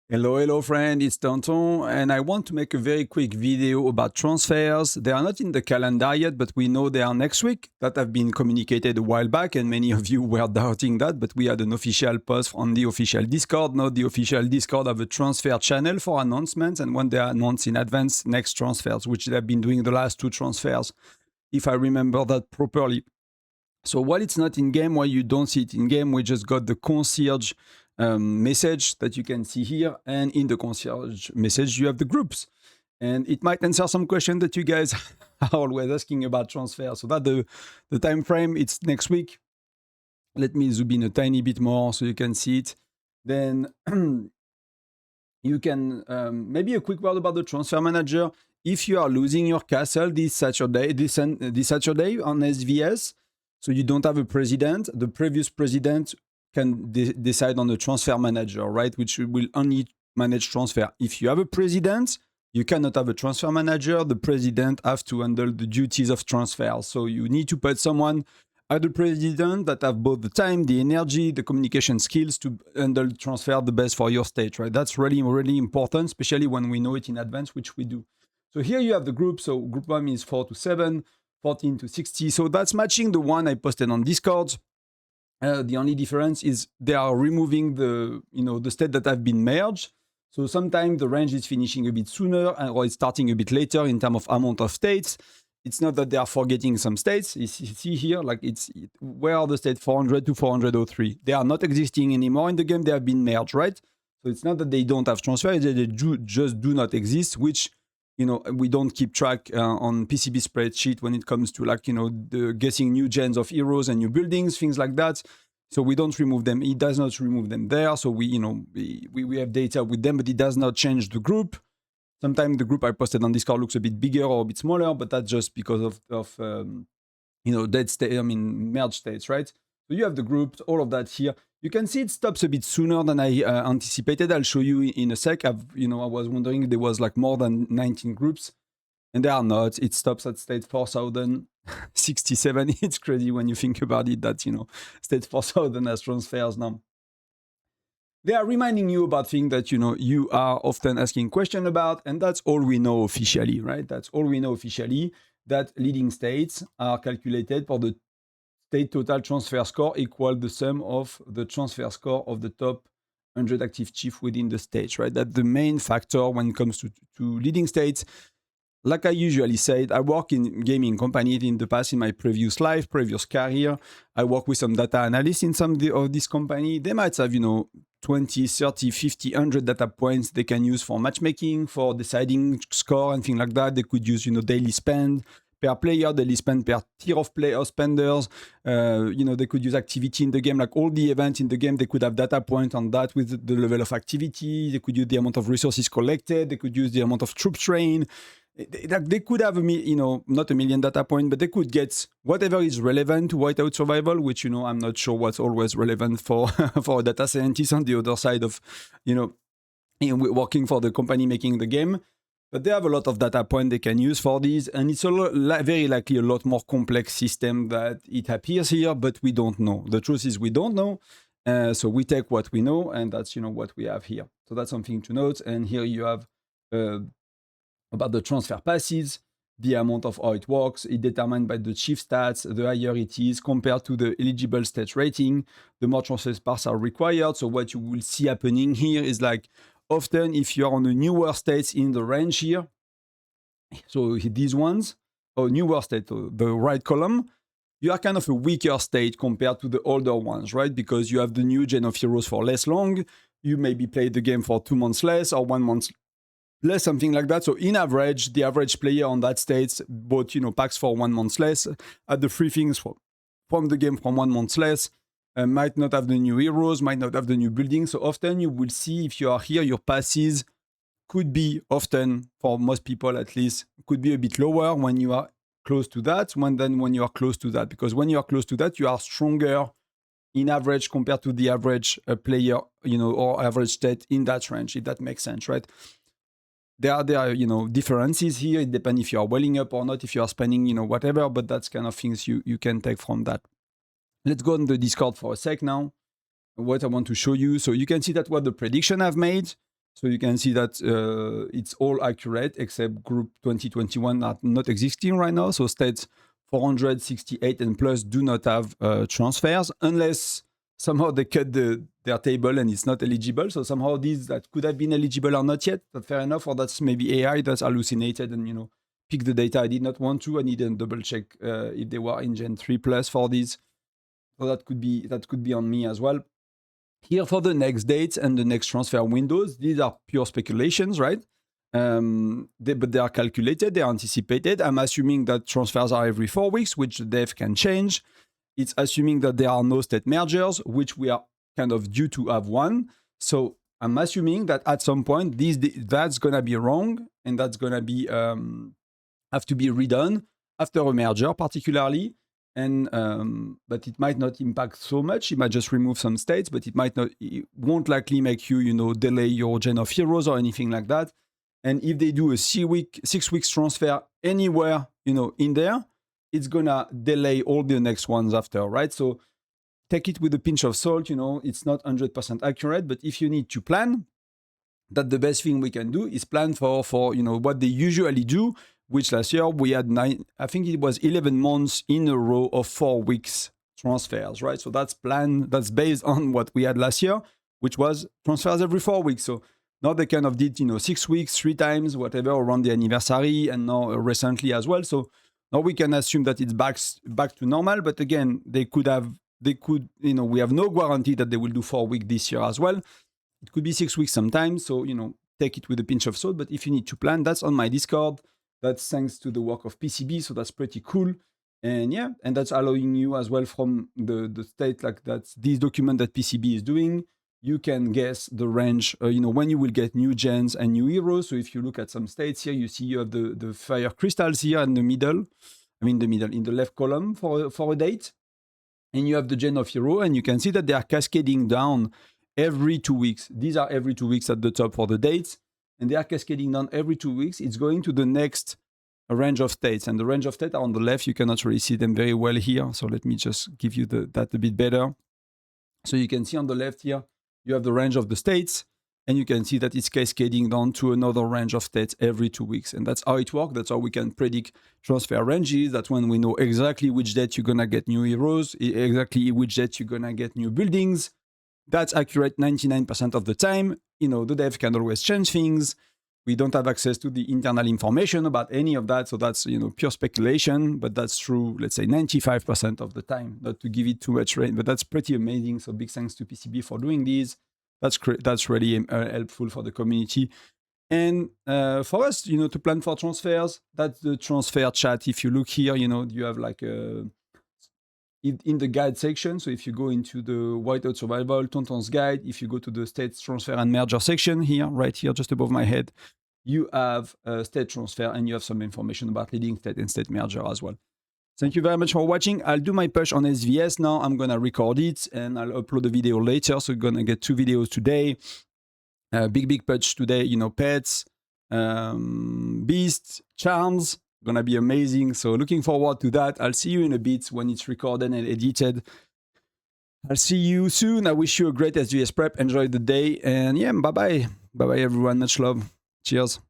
Hello friend, it's Tonton, and I want to make a very quick video about transfers. They are not in the calendar yet, but we know they are next week. That have been communicated a while back, and many of you were doubting that, but we had an official post on the official Discord. Now the official Discord have a transfer channel for announcements, and when they announce in advance next transfers, which they've been doing the last two transfers, if I remember that properly. So while it's not in game, while you don't see it in game, we just got the concierge message that you can see here. And in the concierge message, you have the groups. And it might answer some question that you guys are always asking about transfer. So that the time frame, it's next week. Let me zoom in a tiny bit more so you can see it. Then you can, maybe a quick word about the transfer manager. If you are losing your castle this Saturday on SVS, so you don't have a president, the previous president can decide on the transfer manager, right? Which will only manage transfer. If you have a president, you cannot have a transfer manager. The president has to handle the duties of transfer. So you need to put someone at the president that have both the time, the energy, the communication skills to handle transfer the best for your state, right? That's really, really important, especially when we know it in advance, which we do. So here you have the group. So group 1 is 4 to 7, 14 to 60. So that's matching the one I posted on Discord. The only difference is they are removing the state that have been merged. So sometimes the range is finishing a bit sooner or it's starting a bit later in terms of amount of states. It's not that they are forgetting some states. You see here, like where are the states 400 to 403? They are not existing anymore in the game. They have been merged, right? So it's not that they don't have transfer. They just do not exist, which we don't keep track on PCB spreadsheet when it comes to the guessing new gens of heroes and new buildings, things like that. So we don't remove them. It does not remove them there. So we have data with them, but it does not change the group. Sometimes the group I posted on Discord looks a bit bigger or a bit smaller, but that's just because of dead state, merged states, right? So you have the groups, all of that here. You can see it stops a bit sooner than I anticipated. I'll show you in a sec. I was wondering if there was like more than 19 groups, and there are not. It stops at state 4067. It's crazy when you think about it that, state 4000 has transfers now. They are reminding you about things that, you are often asking questions about, and that's all we know officially, right? That's all we know officially, that leading states are calculated for the state total transfer score equal the sum of the transfer score of the top 100 active chief within the state, right? That's the main factor when it comes to leading states. Like I usually said, I work in gaming companies in the past in my previous life, previous career. I work with some data analysts in some of this company. They might have, 20, 30, 50, 100 data points they can use for matchmaking, for deciding score and things like that. They could use, daily spend per player, daily spend per tier of player spenders. They could use activity in the game, like all the events in the game. They could have data points on that with the level of activity. They could use the amount of resources collected. They could use the amount of troops trained. They could have not a million data points, but they could get whatever is relevant to Whiteout Survival, which I'm not sure what's always relevant for for a data scientist on the other side of working for the company making the game. But they have a lot of data points they can use for these, and it's very likely a lot more complex system that it appears here, but we don't know. The truth is we don't know, so we take what we know, and that's what we have here. So that's something to note. And here you have about the transfer passes, the amount of how it works. It's determined by the chief stats. The higher it is compared to the eligible state rating, the more transfer passes are required. So what you will see happening here is like often if you're on the newer states in the range here, so these ones, or newer state, the right column, you are kind of a weaker state compared to the older ones, right? Because you have the new gen of heroes for less long. You maybe played the game for 2 months less or 1 month less, something like that. So in average, the average player on that state bought, packs for 1 month less, had the free things from the game from 1 month less, might not have the new heroes, might not have the new buildings. So often you will see if you are here, your passes could be often, for most people at least, could be a bit lower when you are close to that than when you are close to that. Because when you are close to that, you are stronger in average compared to the average player, or average state in that range, if that makes sense, right? There are differences here. It depends if you are welling up or not, if you are spending, whatever, but that's kind of things you can take from that. Let's go on the Discord for a sec now. What I want to show you. So you can see that what the prediction I've made. So you can see that it's all accurate except group 2021 not existing right now. So states 468 and plus do not have transfers unless somehow they cut their table and it's not eligible. So somehow these that could have been eligible are not yet. But fair enough, or that's maybe AI that's hallucinated and pick the data I did not want to. I need to double check if they were in Gen 3 plus for these. So that could be on me as well. Here for the next dates and the next transfer windows, these are pure speculations, right? But they are calculated, they are anticipated. I'm assuming that transfers are every 4 weeks, which the dev can change. It's assuming that there are no state mergers, which we are kind of due to have one. So I'm assuming that at some point that's gonna be wrong, and that's gonna be have to be redone after a merger, particularly. And but it might not impact so much. It might just remove some states, but it won't likely make you delay your gen of heroes or anything like that. And if they do a 6 weeks transfer anywhere in there, it's gonna delay all the next ones after, right? So take it with a pinch of salt. It's not 100% accurate, but if you need to plan, that the best thing we can do is plan for what they usually do, which last year we had 11 months in a row of 4 weeks transfers, right? So that's based on what we had last year, which was transfers every 4 weeks. So now they kind of did 6 weeks, 3 times, whatever, around the anniversary, and now recently as well. So now we can assume that it's back to normal. But again, we have no guarantee that they will do 4 weeks this year as well. It could be 6 weeks sometimes. So, take it with a pinch of salt. But if you need to plan, that's on my Discord. That's thanks to the work of PCB. So that's pretty cool. And yeah, and that's allowing you as well from the state, like that's this document that PCB is doing. You can guess the range, when you will get new gens and new heroes. So if you look at some states here, you see you have the fire crystals here in the middle. In the left column for a date. And you have the gen of hero, and you can see that they are cascading down every 2 weeks. These are every 2 weeks at the top for the dates, and they are cascading down every 2 weeks. It's going to the next range of states, and the range of states are on the left. You cannot really see them very well here, so let me just give you that a bit better. So you can see on the left here, you have the range of the states, and you can see that it's cascading down to another range of states every 2 weeks. And that's how it works. That's how we can predict transfer ranges. That's when we know exactly which date you're going to get new heroes, exactly which date you're going to get new buildings. That's accurate 99% of the time. The dev can always change things. We don't have access to the internal information about any of that. So that's, pure speculation, but that's true, let's say 95% of the time, not to give it too much rate, but that's pretty amazing. So big thanks to PCB for doing these. That's really helpful for the community. And for us, to plan for transfers, that's the transfer chat. If you look here, you have like in the guide section. So if you go into the Whiteout Survival, Tonton's Guide, if you go to the states transfer and merger section here, right here, just above my head, you have state transfer and you have some information about leading state and state merger as well. Thank you very much for watching. I'll do my push on SVS now. I'm going to record it and I'll upload the video later. So you're going to get 2 videos today. Big push today, pets, beasts, charms. Gonna be amazing. So looking forward to that. I'll see you in a bit when it's recorded and edited. I'll see you soon. I wish you a great SVS prep. Enjoy the day. And yeah, bye-bye. Bye-bye, everyone. Much love. Cheers.